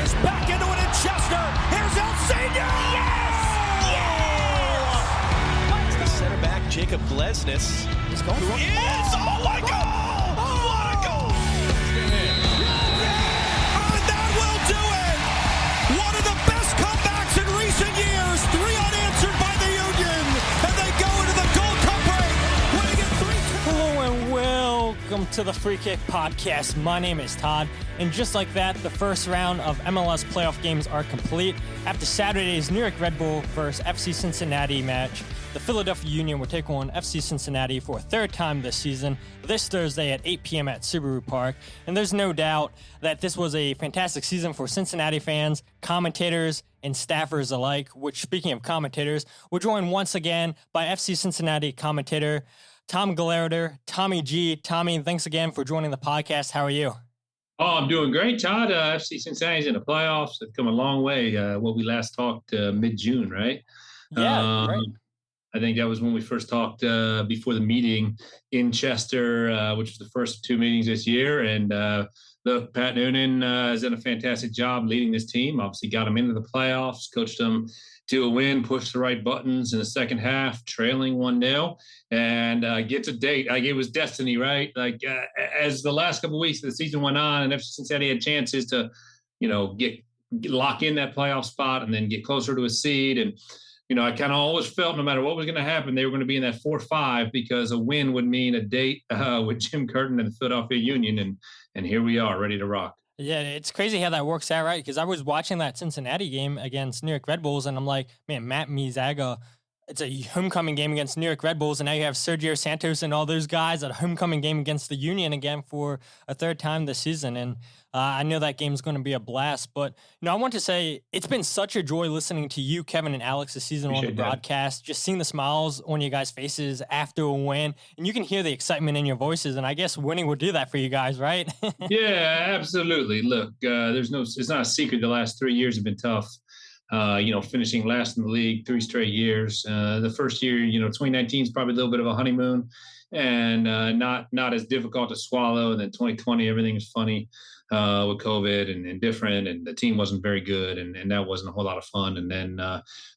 is back into it in Chester. Here's El Senior. Yes! Yes! The center back, Jacob Glesnes, He's going for it. Yes! Oh my God! What a goal! And that will do it. One of the best comebacks in recent years. 3 unanswered by the Union. And they go into the Gold Cup break, winning it 3-2. Hello and welcome to the Free Kick Podcast. My name is Todd, and just like that, the first round of MLS playoff games are complete. After Saturday's New York Red Bull versus FC Cincinnati match, the Philadelphia Union will take on FC Cincinnati for a third time this season, this Thursday at 8 p.m. at Subaru Park. And there's no doubt that this was a fantastic season for Cincinnati fans, commentators, and staffers alike, which, speaking of commentators, we're joined once again by FC Cincinnati commentator Tom Gelehrter, Tommy G. Tommy, thanks again for joining the podcast. How are you? Oh, I'm doing great, Todd. FC Cincinnati's in the playoffs. They've come a long way. What we last talked mid-June, right? Yeah, right. I think that was when we first talked before the meeting in Chester, which was the first 2 meetings this year. And look, Pat Noonan has done a fantastic job leading this team. Obviously got them into the playoffs, coached them to a win, pushed the right buttons in the second half, trailing 1-0, and get to date. Like, it was destiny, right? Like, as the last couple of weeks of the season went on, and FC Cincinnati had chances to, lock in that playoff spot and then get closer to a seed. And, I kind of always felt no matter what was going to happen, they were going to be in that 4-5 because a win would mean a date with Jim Curtin and the Philadelphia Union. And here we are, ready to rock. Yeah, it's crazy how that works out, right? Because I was watching that Cincinnati game against New York Red Bulls, and I'm like, man, Matt Mizaga, it's a homecoming game against New York Red Bulls, and now you have Sergio Santos and all those guys at a homecoming game against the Union again for a third time this season. And I know that game's going to be a blast. But, I want to say it's been such a joy listening to you, Kevin, and Alex this season on the broadcast, just seeing the smiles on you guys' faces after a win. And you can hear the excitement in your voices. And I guess winning will do that for you guys, right? Yeah, absolutely. Look, it's not a secret the last 3 years have been tough. Finishing last in the league 3 straight years. The first year, 2019 is probably a little bit of a honeymoon and not as difficult to swallow. And then 2020, everything is funny with COVID and different, and the team wasn't very good, and that wasn't a whole lot of fun. And then,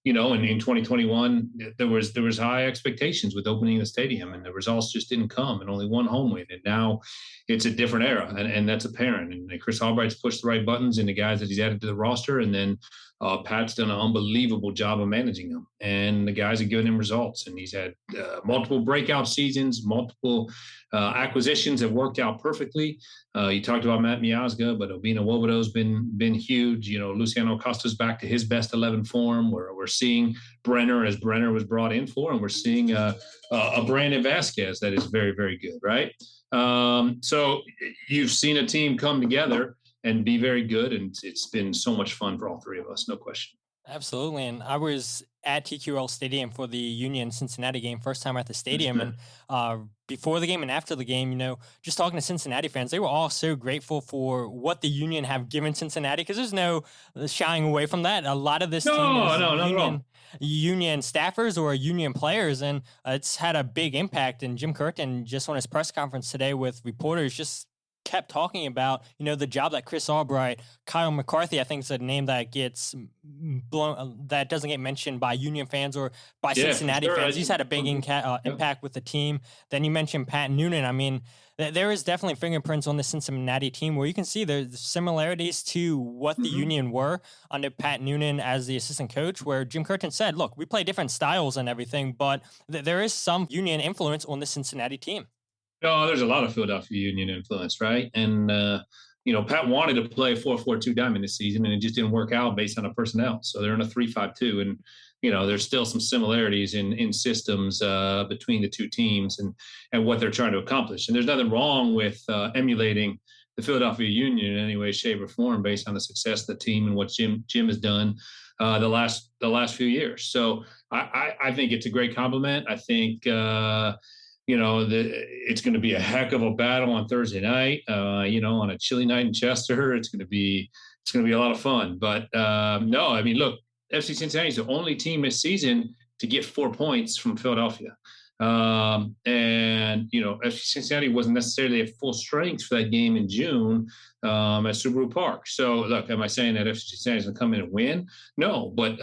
in 2021, there was high expectations with opening the stadium, and the results just didn't come, and only one home win. And now it's a different era, and that's apparent. And Chris Albright's pushed the right buttons in the guys that he's added to the roster, and then Pat's done an unbelievable job of managing them, and the guys are giving him results. And he's had multiple breakout seasons, multiple acquisitions have worked out perfectly. You talked about Matt Miazga, but Obina Wobodo's been huge. Luciano Acosta's back to his best 11 form. We're seeing Brenner as Brenner was brought in for, and we're seeing a Brandon Vazquez that is very, very good, right? So you've seen a team come together and be very good, and it's been so much fun for all three of us, no question. Absolutely. And I was at TQL Stadium for the Union Cincinnati game, first time at the stadium. And before the game and after the game, just talking to Cincinnati fans, they were all so grateful for what the Union have given Cincinnati, because there's no shying away from that. A lot of this team is Union staffers or Union players, and it's had a big impact. And Jim Curtin, just on his press conference today with reporters, just kept talking about, the job that Chris Albright, Kyle McCarthy, I think is a name that gets blown, that doesn't get mentioned by Union fans or by Cincinnati fans. He's had a big impact with the team. Then you mentioned Pat Noonan. I mean, there is definitely fingerprints on the Cincinnati team where you can see there's similarities to what the Union were under Pat Noonan as the assistant coach, where Jim Curtin said, look, we play different styles and everything, but there is some Union influence on the Cincinnati team. No, there's a lot of Philadelphia Union influence, right? And, Pat wanted to play a 4-4-2 diamond this season, and it just didn't work out based on the personnel. So they're in a 3-5-2, and, there's still some similarities in systems between the two teams and what they're trying to accomplish. And there's nothing wrong with emulating the Philadelphia Union in any way, shape, or form based on the success of the team and what Jim has done the last few years. So I think it's a great compliment. I think it's going to be a heck of a battle on Thursday night. On a chilly night in Chester, it's going to be a lot of fun. But look, FC Cincinnati is the only team this season to get 4 points from Philadelphia. And, FC Cincinnati wasn't necessarily at full strength for that game in June at Subaru Park. So, look, am I saying that FC Cincinnati is going to come in and win? No, but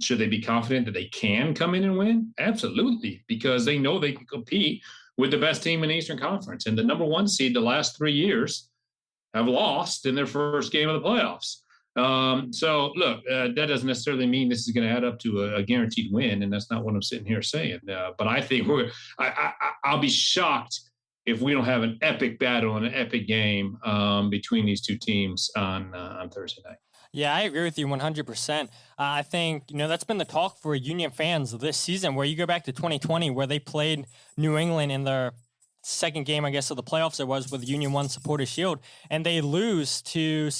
should they be confident that they can come in and win? Absolutely, because they know they can compete with the best team in the Eastern Conference. And the number one seed the last 3 years have lost in their first game of the playoffs. So, look, that doesn't necessarily mean this is going to add up to a guaranteed win, and that's not what I'm sitting here saying. But I think I'll be shocked if we don't have an epic battle and an epic game between these two teams on Thursday night. Yeah, I agree with you 100%. I think, that's been the talk for Union fans this season, where you go back to 2020, where they played New England in their second game, I guess, of the playoffs it was, with Union won Supporters Shield, and they lose to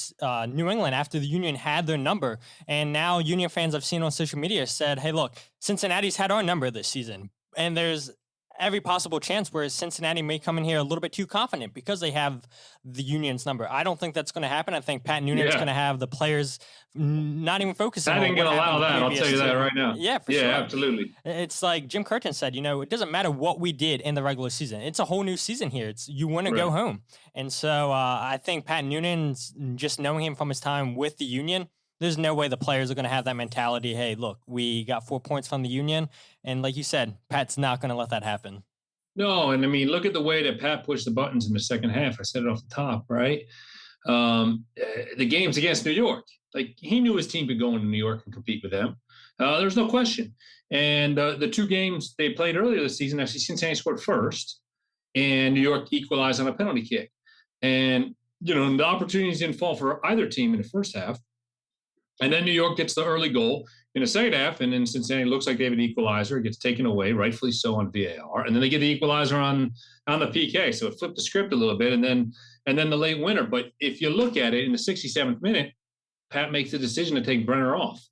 New England after the Union had their number. And now Union fans I've seen on social media said, hey, look, Cincinnati's had our number this season. And there's every possible chance where Cincinnati may come in here a little bit too confident because they have the Union's number. I don't think that's going to happen. I think Pat Noonan's going to have the players not even focusing on I ain't going to allow that. I'll tell you that right now. Yeah, for sure. Yeah, absolutely. It's like Jim Curtin said, it doesn't matter what we did in the regular season. It's a whole new season here. You want to go home. And so I think Pat Noonan's, just knowing him from his time with the Union, there's no way the players are going to have that mentality. Hey, look, we got 4 points from the Union. And like you said, Pat's not going to let that happen. No, and I mean, look at the way that Pat pushed the buttons in the second half. I said it off the top, right? The games against New York, like he knew his team could go into New York and compete with them. There's no question. And the two games they played earlier this season, FC Cincinnati scored first, and New York equalized on a penalty kick. And, the opportunities didn't fall for either team in the first half. And then New York gets the early goal in the second half, and then Cincinnati looks like they have an equalizer. It gets taken away, rightfully so, on VAR. And then they get the equalizer on the PK. So it flipped the script a little bit, and then the late winner. But if you look at it, in the 67th minute, Pat makes the decision to take Brenner off.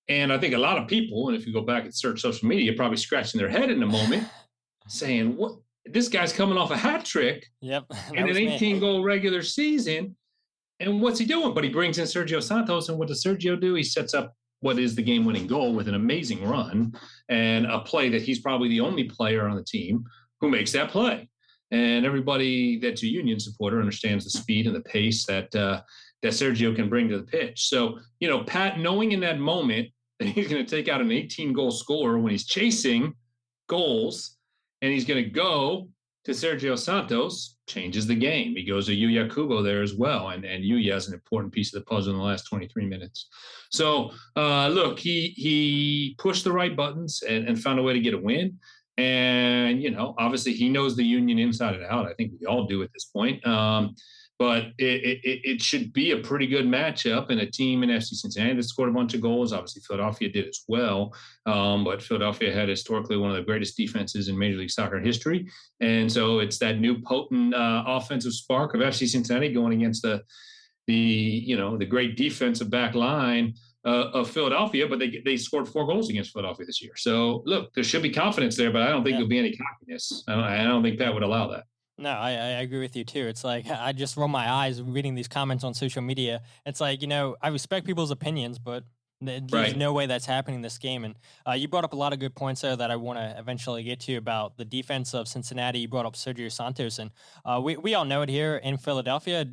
And I think a lot of people, and if you go back and search social media, probably scratching their head in the moment, saying, "What? This guy's coming off a hat trick in an 18-goal regular season. And what's he doing?" But he brings in Sergio Santos, and what does Sergio do? He sets up what is the game-winning goal with an amazing run and a play that he's probably the only player on the team who makes that play. And everybody that's a Union supporter understands the speed and the pace that Sergio can bring to the pitch. So, Pat, knowing in that moment that he's going to take out an 18-goal scorer when he's chasing goals, and he's going to go to Sergio Santos, changes the game. He goes to Yuya Kubo there as well, and Yuya is an important piece of the puzzle in the last 23 minutes. So, look, he pushed the right buttons and found a way to get a win. And, obviously he knows the Union inside and out. I think we all do at this point. But it should be a pretty good matchup, and a team in FC Cincinnati that scored a bunch of goals. Obviously, Philadelphia did as well. But Philadelphia had historically one of the greatest defenses in Major League Soccer history. And so it's that new potent offensive spark of FC Cincinnati going against the great defensive back line of Philadelphia. But they scored 4 goals against Philadelphia this year. So, look, there should be confidence there, but I don't think there'll be any cockiness. I don't think Pat would allow that. No, I agree with you too. It's like I just roll my eyes reading these comments on social media. It's like, I respect people's opinions, but there's no way that's happening in this game. And you brought up a lot of good points there that I want to eventually get to about the defense of Cincinnati. You brought up Sergio Santos, and we all know it here in Philadelphia.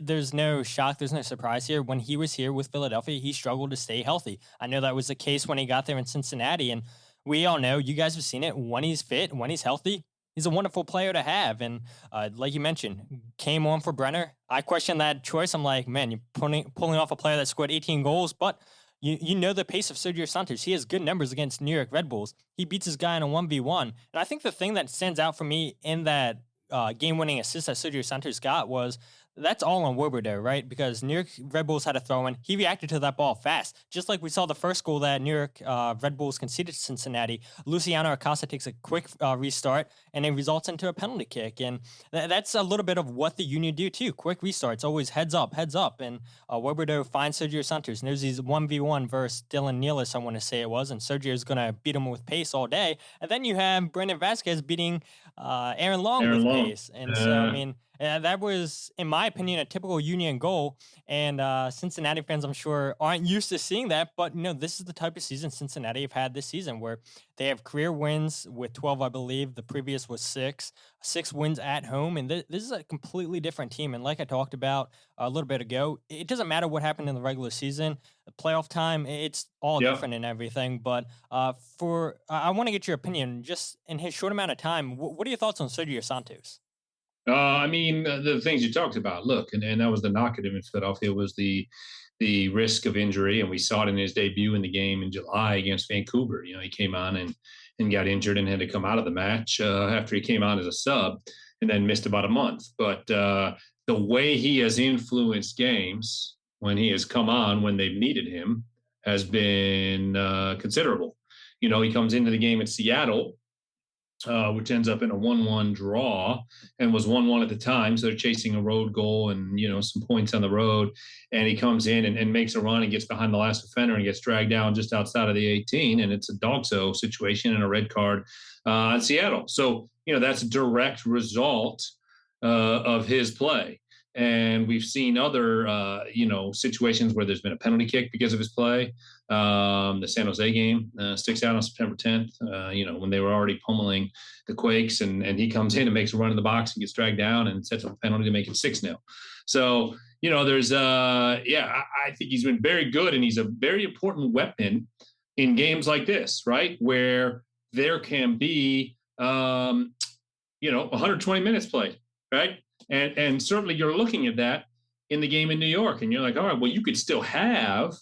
There's no shock, there's no surprise here. When he was here with Philadelphia, he struggled to stay healthy. I know that was the case when he got there in Cincinnati, and we all know, you guys have seen it, when he's fit, when he's healthy, he's a wonderful player to have. And like you mentioned, came on for Brenner. I questioned that choice. I'm like, man, you're pulling off a player that scored 18 goals, but you know the pace of Sergio Santos. He has good numbers against New York Red Bulls. He beats his guy in a 1v1. And I think the thing that stands out for me in that game-winning assist that Sergio Santos got was that's all on Woberdo, right? Because New York Red Bulls had a throw-in. He reacted to that ball fast, just like we saw the first goal that New York Red Bulls conceded to Cincinnati. Luciano Acosta takes a quick restart, and it results into a penalty kick. And that's a little bit of what the Union do, too. Quick restarts, always heads up. And Woberdo finds Sergio Santos. There's these 1v1 versus Dylan Nealis, I want to say it was, and Sergio's going to beat him with pace all day. And then you have Brendan Vazquez beating Aaron Long with pace. And so, I mean, that was, in my opinion, a typical Union goal. And Cincinnati fans, I'm sure, aren't used to seeing that. But, this is the type of season Cincinnati have had this season where they have career wins with 12, I believe. The previous was 6 wins at home. And this is a completely different team. And like I talked about a little bit ago, it doesn't matter what happened in the regular season, the playoff time, it's all different and everything. But I want to get your opinion just in his short amount of time. What are your thoughts on Sergio Santos? I mean, the things you talked about, look, and that was the knock at him in Philadelphia was the risk of injury. And we saw it in his debut in the game in July against Vancouver. You know, he came on and got injured and had to come out of the match after he came on as a sub and then missed about a month. But the way he has influenced games when he has come on when they've needed him has been considerable. You know, he comes into the game at Seattle, which ends up in a 1-1 draw and was 1-1 at the time. So they're chasing a road goal and, you know, some points on the road. And he comes in and makes a run and gets behind the last defender and gets dragged down just outside of the 18. And it's a dog-so situation and a red card in Seattle. So, you know, that's a direct result of his play. And we've seen other, situations where there's been a penalty kick because of his play. The San Jose game sticks out on September 10th, when they were already pummeling the Quakes, and he comes in and makes a run in the box and gets dragged down and sets up a penalty to make it 6-0. So, you know, there's, I think he's been very good, and he's a very important weapon in games like this, right? Where there can be, 120 minutes played, right? And certainly you're looking at that in the game in New York, and you're like, all right, well, you could still have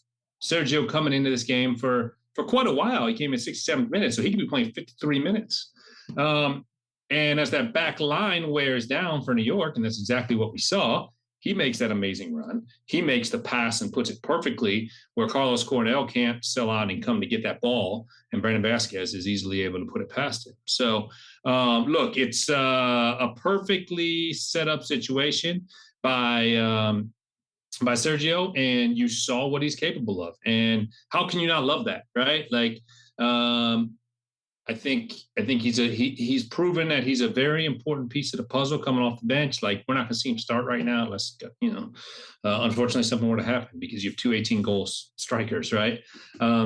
Sergio coming into this game for quite a while. He came in 67 minutes, so he could be playing 53 minutes. And as that back line wears down for New York, and that's exactly what we saw, he makes that amazing run. He makes the pass and puts it perfectly where Carlos Cornell can't sell out and come to get that ball, and Brandon Vazquez is easily able to put it past him. So, look, it's a perfectly set up situation by Sergio, and you saw what he's capable of. And how can you not love that, right? Like, I think he's proven that he's a very important piece of the puzzle coming off the bench. Like, we're not going to see him start right now unless, unfortunately something were to happen, because you have two 18-goal strikers, right?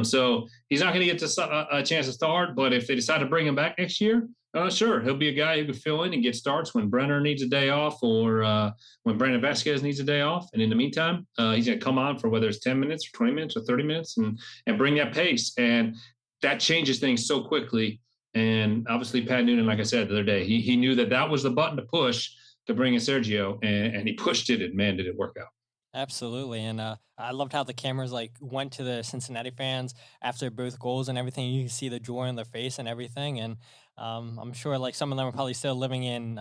So he's not going to get a chance to start, but if they decide to bring him back next year, sure, he'll be a guy who can fill in and get starts when Brenner needs a day off, or when Brandon Vazquez needs a day off. And in the meantime, he's going to come on for whether it's 10 minutes or 20 minutes or 30 minutes and bring that pace. And that changes things so quickly. And obviously Pat Noonan, like I said the other day, he knew that was the button to push to bring in Sergio, and he pushed it, and man, did it work out. Absolutely. And I loved how the cameras went to the Cincinnati fans after both goals and everything. You can see the joy on their face and everything. And I'm sure some of them are probably still living in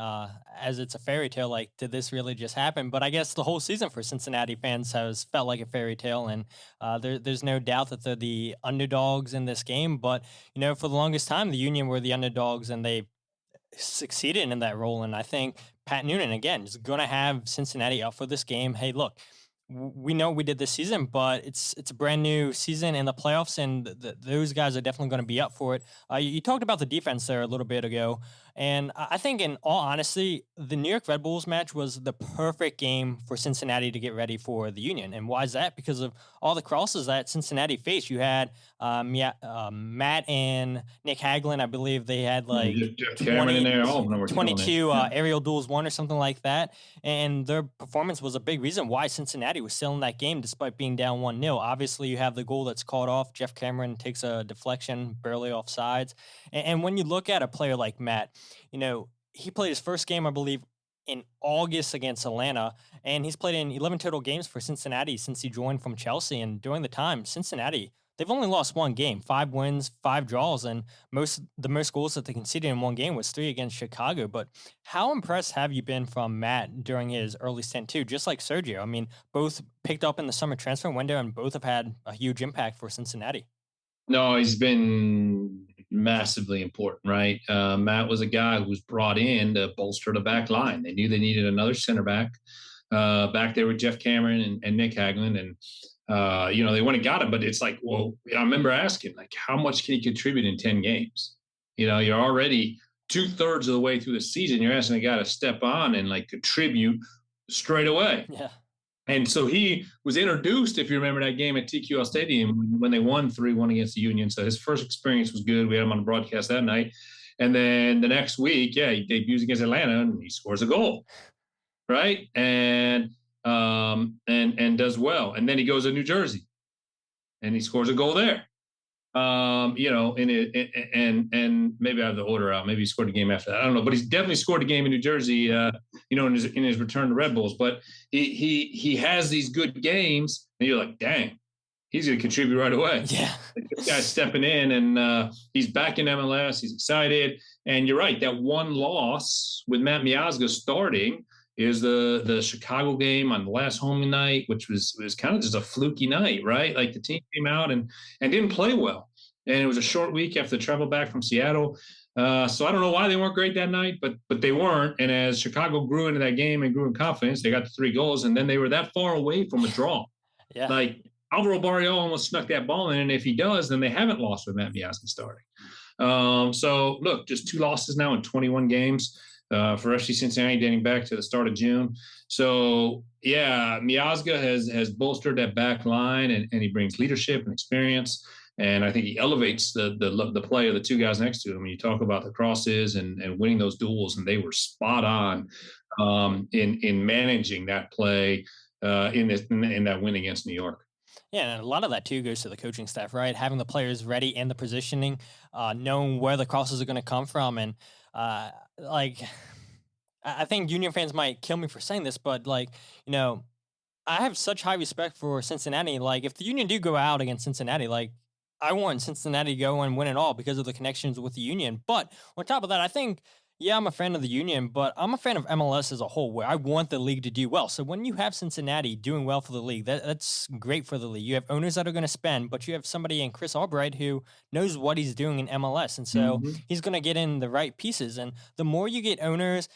as it's a fairy tale. Like, did this really just happen? But I guess the whole season for Cincinnati fans has felt like a fairy tale. And there's no doubt that they're the underdogs in this game. But, for the longest time, the Union were the underdogs, and they succeeded in that role. And I think Pat Noonan, again, is going to have Cincinnati up for this game. Hey, look, we know we did this season, but it's a brand new season in the playoffs, and those guys are definitely going to be up for it. You talked about the defense there a little bit ago, and I think, in all honesty, the New York Red Bulls match was the perfect game for Cincinnati to get ready for the Union. And why is that? Because of all the crosses that Cincinnati faced. You had Matt and Nick Hagelin. I believe they had 22 aerial duels won or something like that. And their performance was a big reason why Cincinnati was still in that game despite being down 1-0. Obviously, you have the goal that's called off. Jeff Cameron takes a deflection, barely off sides. And when you look at a player like Matt, he played his first game, I believe, in August against Atlanta, and he's played in 11 total games for Cincinnati since he joined from Chelsea. And during the time, Cincinnati, they've only lost one game, 5 wins, 5 draws, and the most goals that they conceded in one game was 3 against Chicago. But how impressed have you been from Matt during his early stint too? Just like Sergio, I mean, both picked up in the summer transfer window, and both have had a huge impact for Cincinnati. No, he's been massively important, right? Matt was a guy who was brought in to bolster the back line. They knew they needed another center back there with Jeff Cameron and Nick Hagelin, and they went and got him. But it's like, well, I remember asking, how much can he contribute in 10 games? You're already 2/3 of the way through the season. You're asking a guy to step on and contribute straight away. Yeah. And so he was introduced, if you remember that game at TQL Stadium when they won 3-1 against the Union. So his first experience was good. We had him on the broadcast that night. And then the next week, he debuts against Atlanta and he scores a goal, right? And does well. And then he goes to New Jersey and he scores a goal there. And maybe I have the order out. Maybe he scored a game after that. I don't know, but he's definitely scored a game in New Jersey, in his return to Red Bulls. But he has these good games, and you're like, dang, he's going to contribute right away. Yeah, this guy's stepping in, and he's back in MLS. He's excited, and you're right. That one loss with Matt Miazga starting is the Chicago game on the last home night, which was kind of just a fluky night, right? Like the team came out and didn't play well. And it was a short week after the travel back from Seattle. So I don't know why they weren't great that night, but they weren't. And as Chicago grew into that game and grew in confidence, they got the 3 goals, and then they were that far away from a draw. Yeah. Like Alvaro Barrios almost snuck that ball in, and if he does, then they haven't lost with Matt Miazga starting. So look, just 2 losses now in 21 games. For FC Cincinnati dating back to the start of June. So, Miazga has bolstered that back line, and he brings leadership and experience. And I think he elevates the play of the 2 guys next to him. When you talk about the crosses and winning those duels, and they were spot on in managing that play in that win against New York. Yeah, and a lot of that too goes to the coaching staff, right? Having the players ready and the positioning, knowing where the crosses are going to come from, and I think Union fans might kill me for saying this, but I have such high respect for Cincinnati. Like, if the Union do go out against Cincinnati, I want Cincinnati to go and win it all because of the connections with the Union. But on top of that, I think, I'm a fan of the Union, but I'm a fan of MLS as a whole, where I want the league to do well. So when you have Cincinnati doing well for the league, that's great for the league. You have owners that are going to spend, but you have somebody in Chris Albright who knows what he's doing in MLS. And so he's going to get in the right pieces. And the more you get owners,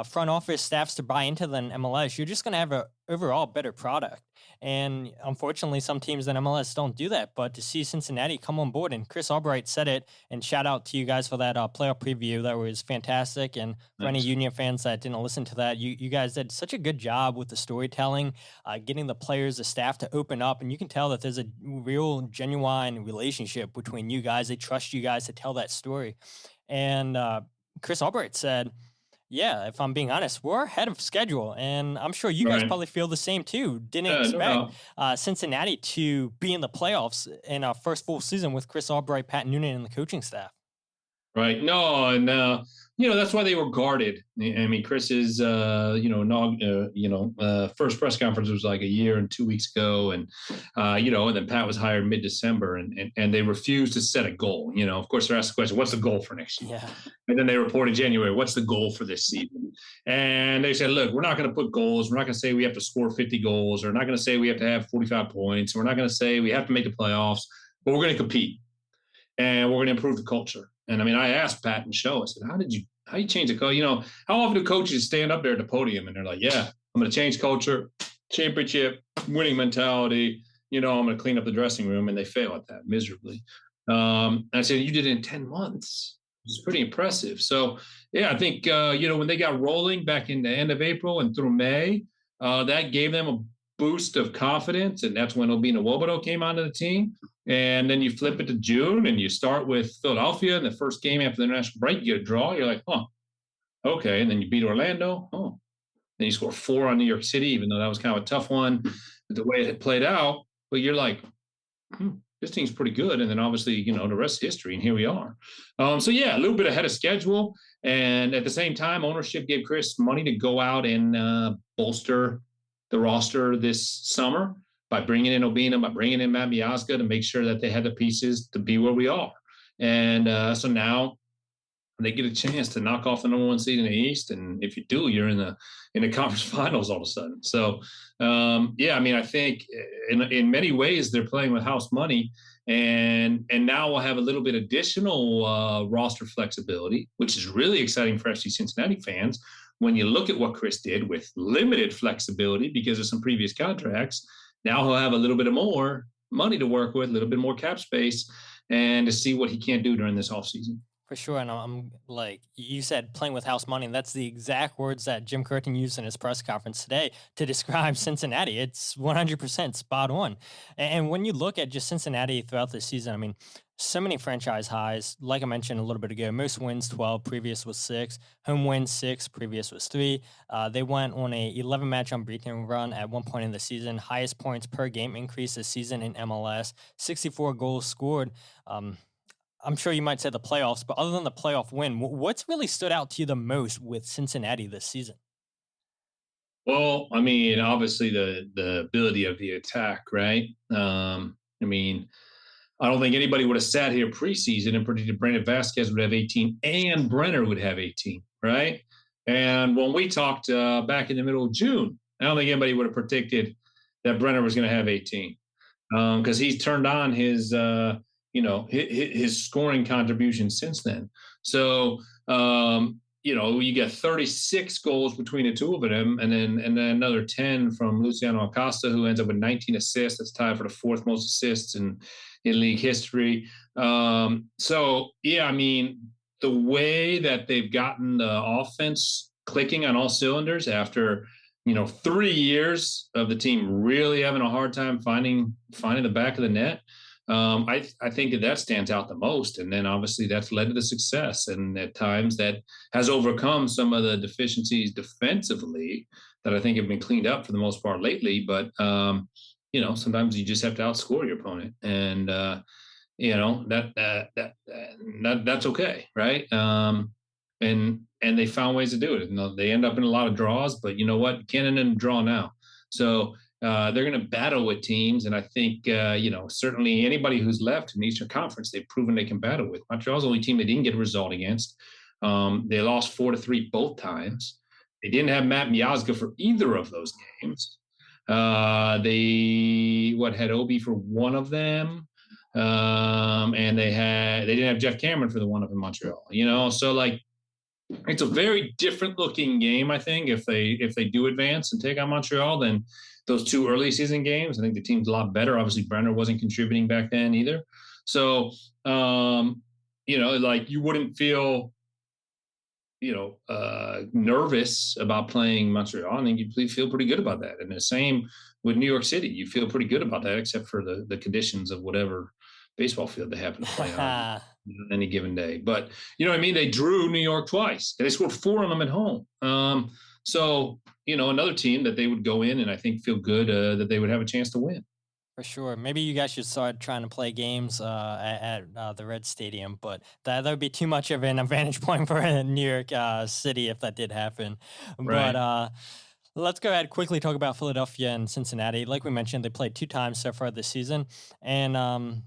front office staffs to buy into the MLS, you're just going to have an overall better product. And unfortunately, some teams in MLS don't do that. But to see Cincinnati come on board, and Chris Albright said it, and shout out to you guys for that playoff preview. That was fantastic. And for any Union fans that didn't listen to that, you guys did such a good job with the storytelling, getting the players, the staff to open up. And you can tell that there's a real, genuine relationship between you guys. They trust you guys to tell that story. And Chris Albright said, if I'm being honest, we're ahead of schedule, and I'm sure you guys probably feel the same too. Didn't expect Cincinnati to be in the playoffs in our first full season with Chris Albright, Pat Noonan, and the coaching staff. Right. No, and that's why they were guarded. I mean, Chris's first press conference was like a year and 2 weeks ago, and and then Pat was hired mid-December, and they refused to set a goal. Of course, they're asked the question, what's the goal for next year? Yeah. And then they report in January, what's the goal for this season? And they said, look, we're not going to put goals. We're not going to say we have to score 50 goals. We're not going to say we have to have 45 points. We're not going to say we have to make the playoffs, but we're going to compete, and we're going to improve the culture. And I mean, I asked Pat and Show, I said, how you change the culture? How often do coaches stand up there at the podium and they're like, I'm going to change culture, championship, winning mentality, I'm going to clean up the dressing room, and they fail at that miserably. And I said, you did it in 10 months. It's pretty impressive. So, I think, when they got rolling back in the end of April and through May, that gave them a boost of confidence, and that's when Obina Wobodo came onto the team. And then you flip it to June, and you start with Philadelphia in the first game after the international break. You get a draw. You're like, okay. And then you beat Orlando. Then you score 4 on New York City, even though that was kind of a tough one, but the way it had played out. But you're like, this team's pretty good. And then obviously, the rest is history, and here we are. A little bit ahead of schedule. And at the same time, ownership gave Chris money to go out and bolster the roster this summer by bringing in Obina, by bringing in Matt Miazga, to make sure that they had the pieces to be where we are. And so now they get a chance to knock off the number 1 seed in the East. And if you do, you're in the conference finals all of a sudden. So, I think in many ways they're playing with house money. And now we'll have a little bit additional roster flexibility, which is really exciting for FC Cincinnati fans. When you look at what Chris did with limited flexibility because of some previous contracts, now he'll have a little bit more money to work with, a little bit more cap space, and to see what he can do during this offseason. For sure, and I'm like you said, playing with house money. And that's the exact words that Jim Curtin used in his press conference today to describe Cincinnati. It's 100% spot on. And when you look at just Cincinnati throughout the season, I mean, so many franchise highs. Like I mentioned a little bit ago, most wins 12, previous was 6. Home wins 6, previous was 3. They went on a 11 match unbeaten run at one point in the season. Highest points per game increase this season in MLS. 64 goals scored. I'm sure you might say the playoffs, but other than the playoff win, what's really stood out to you the most with Cincinnati this season? Well, I mean, obviously the ability of the attack, right? I mean, I don't think anybody would have sat here preseason and predicted Brandon Vazquez would have 18 and Brenner would have 18, right? And when we talked back in the middle of June, I don't think anybody would have predicted that Brenner was going to have 18 because he's turned on his scoring contribution since then. So, you get 36 goals between the two of them, and then another 10 from Luciano Acosta, who ends up with 19 assists. That's tied for the 4th most assists in league history. So, yeah, I mean, the way that they've gotten the offense clicking on all cylinders after, 3 years of the team really having a hard time finding the back of the net. I think that stands out the most. And then obviously that's led to the success. And at times that has overcome some of the deficiencies defensively that I think have been cleaned up for the most part lately. But, sometimes you just have to outscore your opponent. And, that's okay. Right. And they found ways to do it. They end up in a lot of draws, but you know what? You can't end in a draw now. So, they're going to battle with teams, and I think certainly anybody who's left in the Eastern Conference, they've proven they can battle with. Montreal's the only team they didn't get a result against. They lost 4-3 both times. They didn't have Matt Miazga for either of those games. They had Obi for one of them, and they didn't have Jeff Cameron for the one up in Montreal. So like it's a very different looking game. I think if they do advance and take on Montreal, then those 2 early season games, I think the team's a lot better. Obviously, Brenner wasn't contributing back then either. So, you wouldn't feel, nervous about playing Montreal. I think you feel pretty good about that. And the same with New York City. You feel pretty good about that, except for the conditions of whatever baseball field they happen to play on any given day. But, you know what I mean? They drew New York twice. And they scored 4 on them at home. So, another team that they would go in and I think feel good that they would have a chance to win. For sure. Maybe you guys should start trying to play games at the Red Stadium, but that would be too much of an advantage point for New York City if that did happen. Right. But let's go ahead and quickly talk about Philadelphia and Cincinnati. Like we mentioned, they played 2 times so far this season. And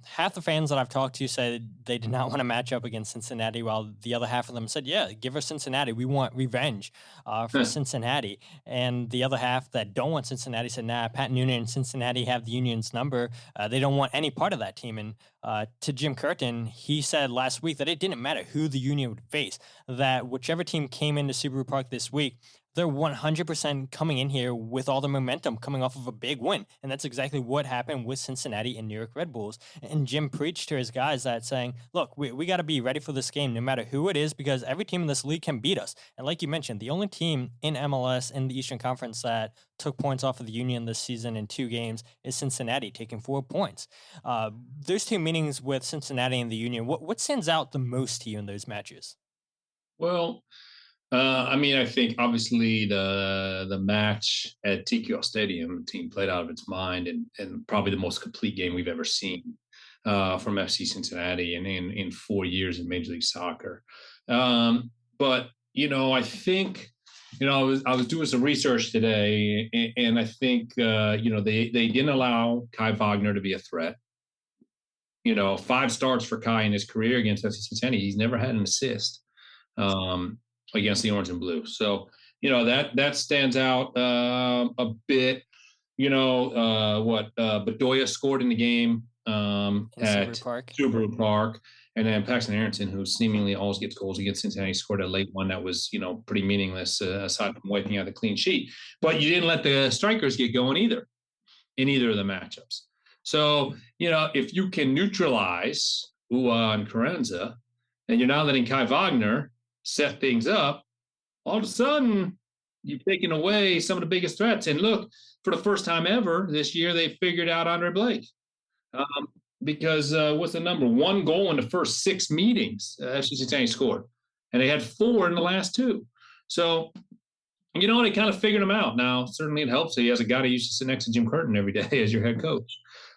half the fans that I've talked to say they did not want to match up against Cincinnati, while the other half of them said, yeah, give us Cincinnati. We want revenge for Cincinnati. And the other half that don't want Cincinnati said, nah, Pat Noonan and Cincinnati have the Union's number. They don't want any part of that team. And to Jim Curtin, he said last week that it didn't matter who the Union would face, that whichever team came into Subaru Park this week, they're 100% coming in here with all the momentum coming off of a big win. And that's exactly what happened with Cincinnati and New York Red Bulls. And Jim preached to his guys that saying, look, we got to be ready for this game no matter who it is, because every team in this league can beat us. And like you mentioned, the only team in MLS in the Eastern Conference that took points off of the Union this season in 2 games is Cincinnati, taking 4 points. Those 2 meetings with Cincinnati and the Union, what stands out the most to you in those matches? Well, I think obviously the match at TQL Stadium, the team played out of its mind and probably the most complete game we've ever seen from FC Cincinnati and in 4 years in Major League Soccer. But I think I was doing some research today, and I think they didn't allow Kai Wagner to be a threat. 5 starts for Kai in his career against FC Cincinnati. He's never had an assist against the Orange and Blue. So, that stands out a bit. Bedoya scored in the game at Subaru Park. And then Paxton Aronson, who seemingly always gets goals against Cincinnati, scored a late one that was, pretty meaningless aside from wiping out the clean sheet. But you didn't let the strikers get going either in either of the matchups. So, if you can neutralize Ua and Carranza, and you're now letting Kai Wagner set things up, all of a sudden you've taken away some of the biggest threats. And look, for the first time ever this year, they figured out Andre Blake. Because what's the number? 1 goal in the first 6 meetings FC Cincinnati scored. And they had 4 in the last 2. So, they kind of figured him out. Now, certainly it helps that he has a guy that used to sit next to Jim Curtin every day as your head coach.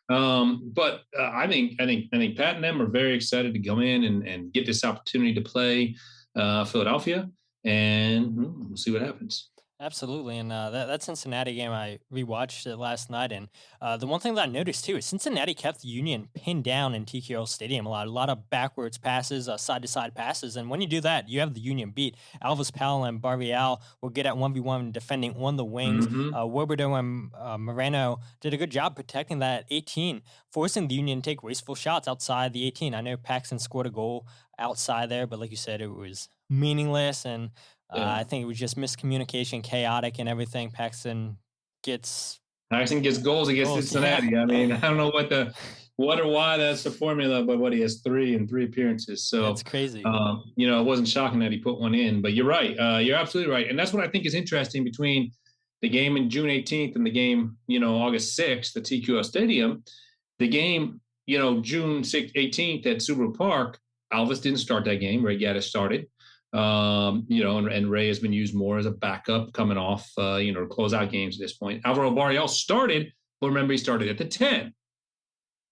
But I think Pat and them are very excited to come in and get this opportunity to play Philadelphia, and we'll see what happens. Absolutely. And that Cincinnati game, I rewatched it last night. And the one thing that I noticed, too, is Cincinnati kept Union pinned down in TQL Stadium a lot of backwards passes, side-to-side passes. And when you do that, you have the Union beat. Alvis Powell and Barrial will get at 1v1 defending on the wings. Woberdo and Moreno did a good job protecting that 18, forcing the Union to take wasteful shots outside the 18. I know Paxton scored a goal outside there, but like you said, it was meaningless. And I think it was just miscommunication, chaotic, and everything. Paxton gets goals against Cincinnati. Yeah. I mean, I don't know what or why that's the formula, but he has 3 in 3 appearances. So that's crazy. It wasn't shocking that he put one in. But you're right. You're absolutely right. And that's what I think is interesting between the game in June 18th and the game, August 6th at TQL Stadium. The game, June 18th at Subaru Park, Alvis didn't start that game. Ray Gaddis started. And Ray has been used more as a backup coming off, to close out games at this point. Alvaro Barrial started, but remember he started at the 10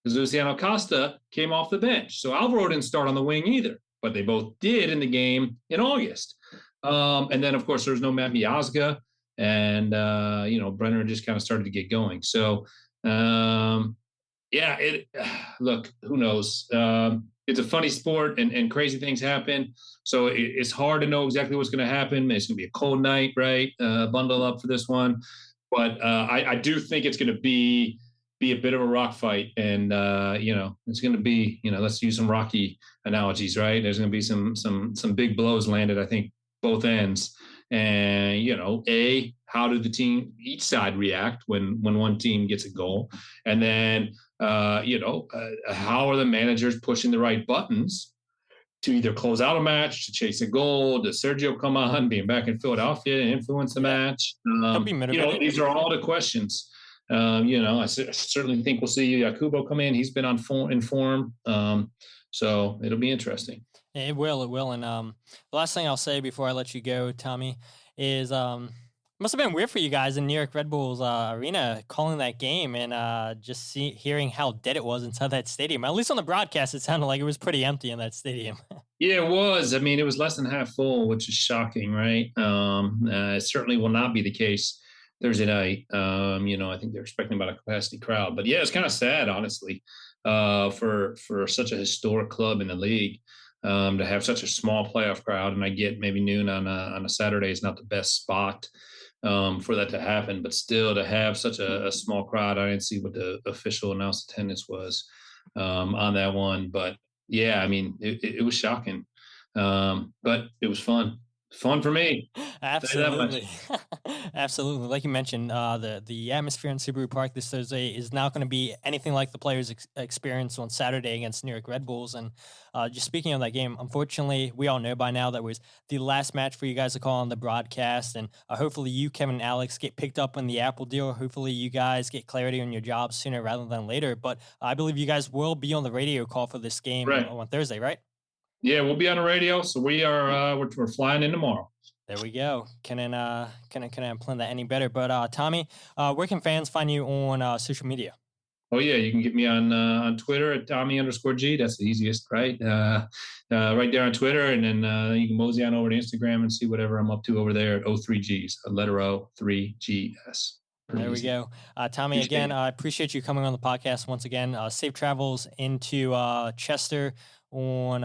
because Luciano Acosta came off the bench. So Alvaro didn't start on the wing either, but they both did in the game in August. And then, of course, there was no Matt Miazga, and, Brenner just kind of started to get going. So, look, who knows? It's a funny sport and crazy things happen. So it's hard to know exactly what's going to happen. It's going to be a cold night, right? Bundle up for this one. But I do think it's going to be a bit of a rock fight. And, it's going to be, let's use some Rocky analogies, right? There's going to be some big blows landed, I think, both ends. And, how do each side react when one team gets a goal? And then, how are the managers pushing the right buttons to either close out a match, to chase a goal? Does Sergio come on, being back in Philadelphia, and influence the match? These are all the questions. I certainly think we'll see Jakubo come in. He's been in form. So it'll be interesting. It will. And the last thing I'll say before I let you go, Tommy, is must have been weird for you guys in New York Red Bulls arena calling that game and just hearing how dead it was inside that stadium. At least on the broadcast, it sounded like it was pretty empty in that stadium. Yeah, it was. I mean, it was less than half full, which is shocking, right? It certainly will not be the case Thursday night. I think they're expecting about a capacity crowd. But yeah, it's kind of sad, honestly, for such a historic club in the league. To have such a small playoff crowd, and I get maybe noon on a Saturday is not the best spot for that to happen, but still to have such a small crowd. I didn't see what the official announced attendance was on that one, but yeah, I mean, it was shocking, but it was fun for me. Absolutely. Absolutely. Like you mentioned, the atmosphere in Subaru Park this Thursday is not going to be anything like the players experience on Saturday against New York Red Bulls. And just speaking of that game, unfortunately, we all know by now that was the last match for you guys to call on the broadcast. And hopefully you, Kevin, and Alex get picked up on the Apple deal. Hopefully you guys get clarity on your jobs sooner rather than later. But I believe you guys will be on the radio call for this game on Thursday, right? Yeah, we'll be on the radio. So we are we're flying in tomorrow. There we go. Couldn't plan that any better. But Tommy, where can fans find you on social media? Oh yeah, you can get me on Twitter at Tommy_G. That's the easiest, right? Right there on Twitter, and then you can mosey on over to Instagram and see whatever I'm up to over there at O3Gs, a letter O, 3GS. There we go. Tommy, again, I appreciate you coming on the podcast once again. Safe travels into Chester on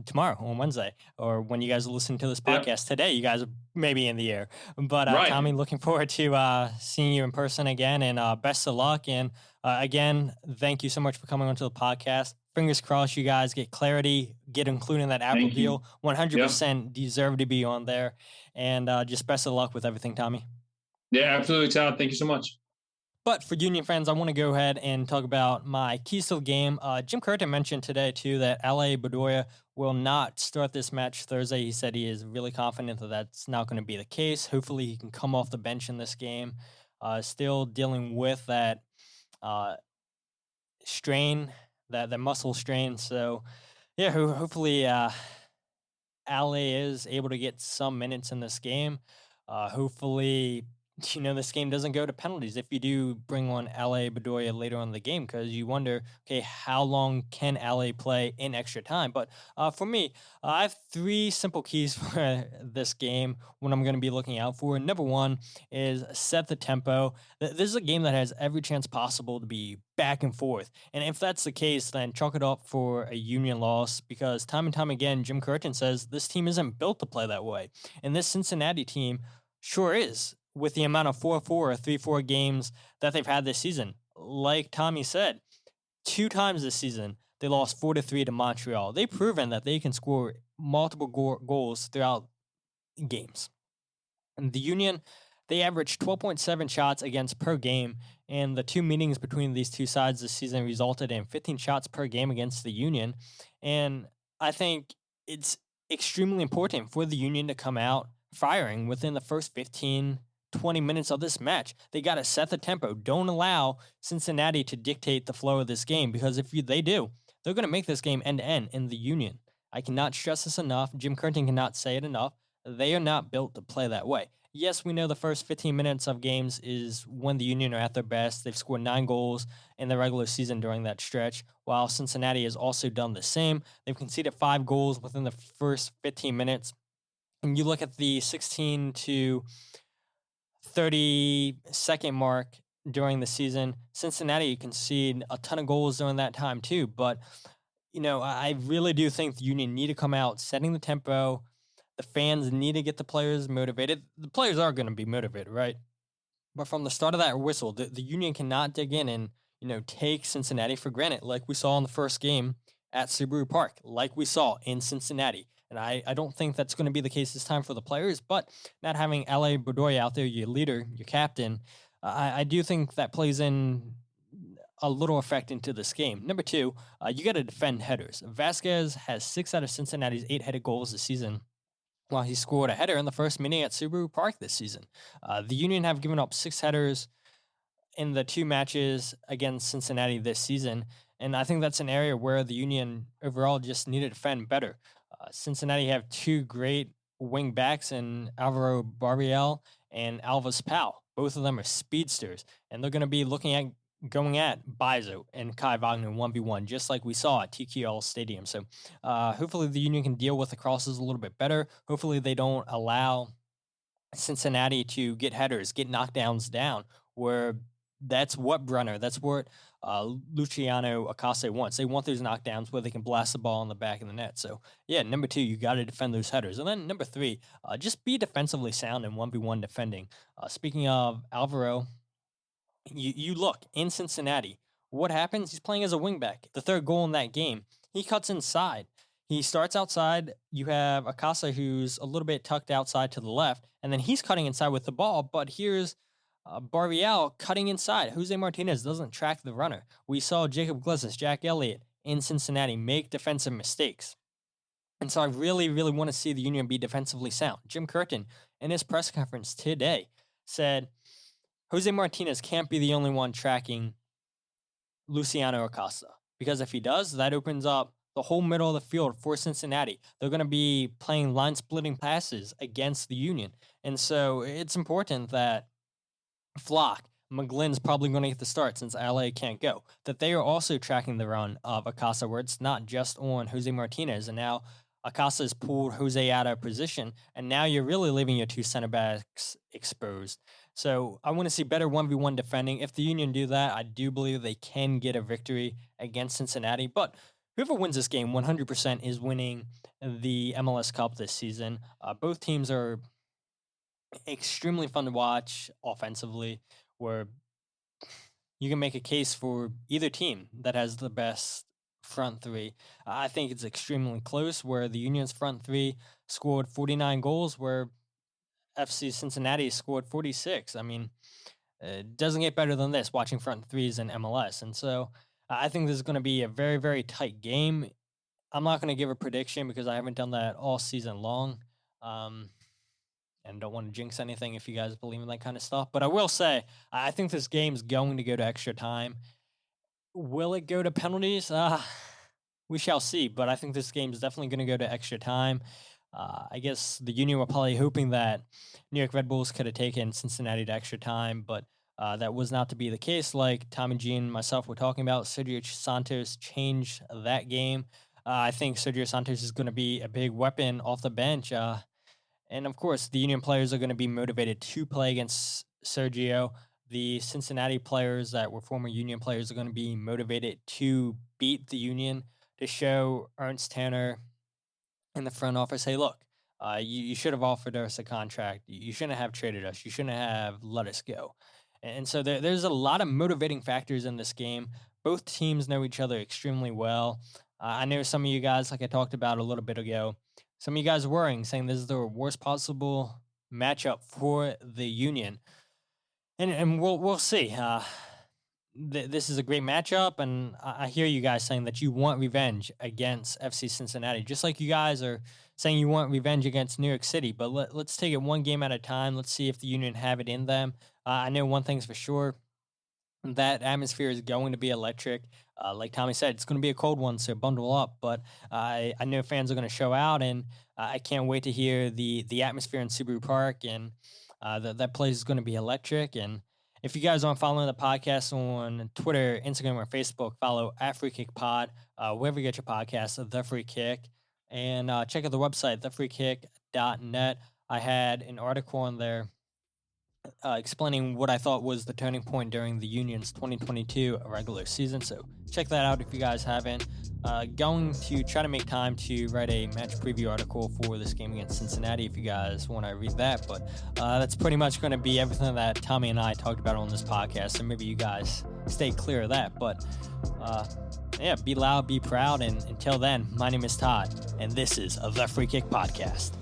tomorrow, on Wednesday, or when you guys listen to this podcast today. You guys are maybe in the air. But Tommy, looking forward to seeing you in person again, and best of luck. And again, thank you so much for coming onto the podcast. Fingers crossed you guys get clarity, get included in that Apple deal. 100% deserve to be on there. And just best of luck with everything, Tommy. Yeah, absolutely, Todd. Thank you so much. But for Union fans, I want to go ahead and talk about my keys to the game. Jim Curtin mentioned today, too, that L.A. Bedoya will not start this match Thursday. He said he is really confident that that's not going to be the case. Hopefully, he can come off the bench in this game. Still dealing with that strain, that muscle strain. So, yeah, hopefully LA is able to get some minutes in this game. Hopefully, this game doesn't go to penalties if you do bring on LA Bedoya later on in the game, because you wonder, okay, how long can LA play in extra time? But for me, I have 3 simple keys for this game, what I'm going to be looking out for. Number 1 is set the tempo. This is a game that has every chance possible to be back and forth. And if that's the case, then chalk it up for a Union loss, because time and time again, Jim Curtin says this team isn't built to play that way. And this Cincinnati team sure is, with the amount of 4-4 or 3-4 games that they've had this season. Like Tommy said, 2 times this season, they lost 4-3 to Montreal. They've proven that they can score multiple goals throughout games. And the Union, they averaged 12.7 shots against per game, and the 2 meetings between these 2 sides this season resulted in 15 shots per game against the Union. And I think it's extremely important for the Union to come out firing within the first 15 20 minutes of this match. They got to set the tempo. Don't allow Cincinnati to dictate the flow of this game, because if they do, they're going to make this game end-to-end in the Union. I cannot stress this enough. Jim Curtin cannot say it enough. They are not built to play that way. Yes, we know the first 15 minutes of games is when the Union are at their best. They've scored 9 goals in the regular season during that stretch, while Cincinnati has also done the same. They've conceded 5 goals within the first 15 minutes. And you look at the 16 to 30-second mark during the season, Cincinnati conceded a ton of goals during that time too. But, I really do think the Union need to come out setting the tempo. The fans need to get the players motivated. The players are going to be motivated, right? But from the start of that whistle, the Union cannot dig in and, take Cincinnati for granted, like we saw in the first game at Subaru Park, like we saw in Cincinnati. And I don't think that's going to be the case this time for the players, but not having L.A. Bedoya out there, your leader, your captain, I do think that plays in a little effect into this game. Number 2, you got to defend headers. Vazquez has 6 out of Cincinnati's 8 headed goals this season, while he scored a header in the first meeting at Subaru Park this season. The Union have given up 6 headers in the 2 matches against Cincinnati this season, and I think that's an area where the Union overall just need to defend better. Cincinnati have 2 great wing backs in Alvaro Barriel and Alvis Powell. Both of them are speedsters, and they're going to be looking at going at Bizo and Kai Wagner 1v1, just like we saw at TQL Stadium. So hopefully the Union can deal with the crosses a little bit better. Hopefully they don't allow Cincinnati to get headers, get knockdowns down, where that's what Brenner, that's what Luciano Acosta wants. They want those knockdowns where they can blast the ball in the back of the net. So, yeah, number 2, you got to defend those headers. And then number 3, just be defensively sound in 1v1 defending. Speaking of Alvaro, you look in Cincinnati, what happens? He's playing as a wingback. The 3rd goal in that game, he cuts inside. He starts outside. You have Acosta, who's a little bit tucked outside to the left, and then he's cutting inside with the ball. But here's Barrial cutting inside. Jose Martinez doesn't track the runner. We saw Jacob Glesnes, Jack Elliott in Cincinnati make defensive mistakes. And so I really, really want to see the Union be defensively sound. Jim Curtin, in his press conference today, said Jose Martinez can't be the only one tracking Luciano Acosta, because if he does, that opens up the whole middle of the field for Cincinnati. They're going to be playing line-splitting passes against the Union. And so it's important that Flock, McGlynn's probably going to get the start since LA can't go, that they are also tracking the run of Acosta, where it's not just on Jose Martinez. And now Acosta has pulled Jose out of position, and now you're really leaving your 2 center backs exposed. So I want to see better 1v1 defending. If the Union do that, I do believe they can get a victory against Cincinnati. But whoever wins this game 100% is winning the MLS Cup this season. Both teams are extremely fun to watch offensively, where you can make a case for either team that has the best front 3. I think it's extremely close, where the Union's front 3 scored 49 goals, where FC Cincinnati scored 46. I mean, It doesn't get better than this, watching front threes in MLS. And so I think this is going to be a very, very tight game. I'm not going to give a prediction because I haven't done that all season long. And don't want to jinx anything if you guys believe in that kind of stuff. But I will say, I think this game's going to go to extra time. Will it go to penalties? We shall see. But I think this game is definitely going to go to extra time. I guess the Union were probably hoping that New York Red Bulls could have taken Cincinnati to extra time, but that was not to be the case. Like Tommy G and myself were talking about, Sergio Santos changed that game. I think Sergio Santos is going to be a big weapon off the bench. And of course, the Union players are going to be motivated to play against Sergio. The Cincinnati players that were former Union players are going to be motivated to beat the Union, to show Ernst Tanner in the front office, hey, look, you should have offered us a contract. You shouldn't have traded us. You shouldn't have let us go. And so there's a lot of motivating factors in this game. Both teams know each other extremely well. I know some of you guys, like I talked about a little bit ago, some of you guys were worrying, saying this is the worst possible matchup for the Union. And we'll see. This is a great matchup, and I hear you guys saying that you want revenge against FC Cincinnati, just like you guys are saying you want revenge against New York City. But let's take it one game at a time. Let's see if the Union have it in them. I know one thing's for sure. That atmosphere is going to be electric. Like Tommy said, it's going to be a cold one, so bundle up. But I know fans are going to show out, and I can't wait to hear the atmosphere in Subaru Park, and that place is going to be electric. And if you guys aren't following the podcast on Twitter, Instagram, or Facebook, follow @FreeKickPod, wherever you get your podcasts, The Free Kick. And check out the website, thefreekick.net. I had an article on there explaining what I thought was the turning point during the Union's 2022 regular season. So check that out if you guys haven't. Going to try to make time to write a match preview article for this game against Cincinnati if you guys want to read that. But that's pretty much going to be everything that Tommy and I talked about on this podcast. So maybe you guys stay clear of that. But yeah, be loud, be proud. And until then, my name is Todd, and this is the Free Kick Podcast.